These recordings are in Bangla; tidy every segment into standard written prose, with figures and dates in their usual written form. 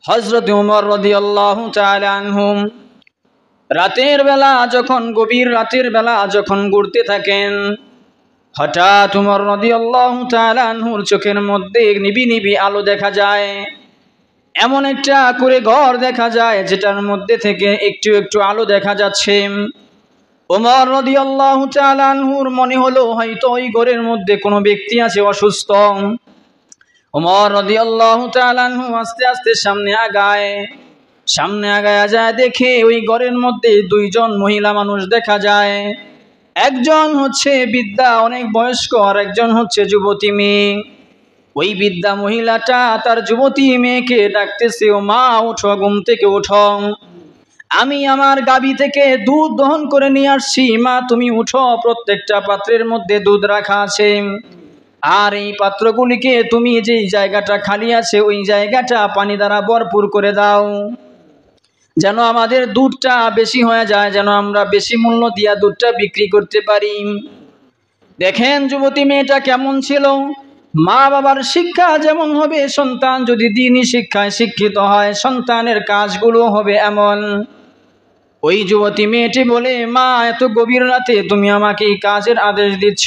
হযরত ওমর রাদিয়াল্লাহু তাআলা আনহু রাতের বেলা যখন গভীর রাতের বেলা যখন ঘুরতে থাকেন, হঠাৎ ওমর রাদিয়াল্লাহু তাআলা আনহুর চোখের মধ্যে নিবি নিবি আলো দেখা যায়। এমন একটা করে ঘর দেখা যায় যেটার মধ্যে থেকে একটু একটু আলো দেখা যাচ্ছে। ওমর রাদিয়াল্লাহু তাআলা আনহুর মনে হলো হয়তো ওই ঘরের মধ্যে কোনো ব্যক্তি আছে অসুস্থ। ওমর রাদিয়াল্লাহু তাআলা আনহু আস্তে আস্তে সামনে আগায়া যায়, দেখে ওই ঘরের মধ্যে দুইজন মহিলা মানুষ দেখা যায়। একজন হচ্ছে বৃদ্ধা অনেক বয়স্ক, আর একজন হচ্ছে যুবতী মেয়ে। ওই বৃদ্ধা মহিলাটা তার যুবতী মেয়েকে ডাকতেছে, ও মা ওঠো, ঘুম থেকে ওঠো, আমি আমার গাভী থেকে দুধ দহন করে নিয়ে আসছি, মা তুমি উঠো, প্রত্যেকটা পাত্রের মধ্যে দুধ রাখা আছে, আর এই পাত্রগুলিকে তুমি যেই জায়গাটা খালি আছে ওই জায়গাটা পানি দ্বারা ভরপুর করে দাও, যেন আমাদের দুধটা বেশি হয়ে যায়, যেন আমরা বেশি মূল্য দিয়া দুধটা বিক্রি করতে পারি। দেখেন যুবতী মেয়েটা কেমন ছিল। মা বাবার শিক্ষা যেমন হবে, সন্তান যদি দ্বীনি শিক্ষায় শিক্ষিত হয় সন্তানের কাজগুলো হবে এমন। ওই যুবতী মেয়েটি বলে, মা এত গভীর রাতে তুমি আমাকে এই কাজের আদেশ দিচ্ছ,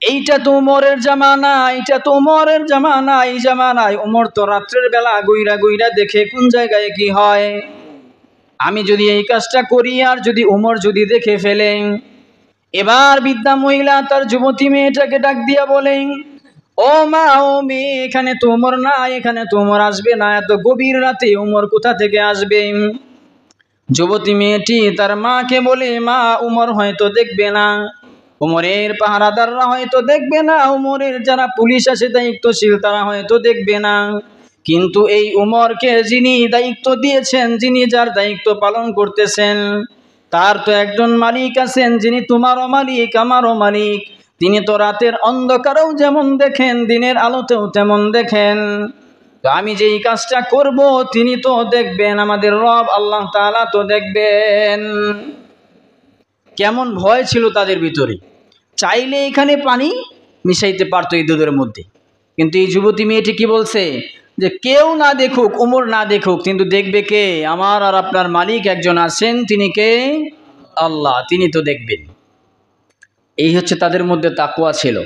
এইটা তো উমরের জামানা, এইটা তো উমরের জামানা, এই জামানায় উমর তো রাত্রের বেলা গুইরা গুইরা দেখে কোন জায়গায় কি হয়, আমি যদি এই কাজটা করি আর যদি উমর যদি দেখে ফেলেন। এবার বৃদ্ধা মহিলা তার যুবতী মেয়েটাকে ডাক দিয়া বলেন, ও মা, ও মেয়ে, এখানে তো উমর না, এখানে তো উমর আসবে না, এত গভীর রাতে উমর কোথা থেকে আসবে? যুবতী মেয়েটি তার মাকে বলে, মা উমর হয়তো দেখবে না, উমরের পাহারাদাররা হয়তো দেখবে না, উমরের যারা পুলিশ আছে দায়িত্বশীল তারা হয়তো দেখবে না, কিন্তু এই উমরকে যিনি দায়িত্ব দিয়েছেন, যিনি যার দায়িত্ব পালন করতেছেন, তার তো একজন মালিক আছেন, যিনি তোমারও মালিক আমারও মালিক, তিনি তো রাতের অন্ধকারেও যেমন দেখেন দিনের আলোতেও তেমন দেখেন, তো আমি যেই কাজটা করব তিনি তো দেখবেন, আমাদের রব আল্লাহ তাআলা তো দেখবেন। কেমন ভয় ছিল তাদের ভিতরে, চাইলে এখানে পানি মিশাইতে পারতো এই দুধের মধ্যে, কিন্তু এই যুবতী মেয়েটি কি বলছে যে কেউ না দেখুক, উমর না দেখুক, কিন্তু দেখবে কে? আমার আর আপনার মালিক একজন আছেন, তিনি কে? আল্লাহ, তিনি তো দেখবেন। এই হচ্ছে তাদের মধ্যে তাকওয়া ছিল।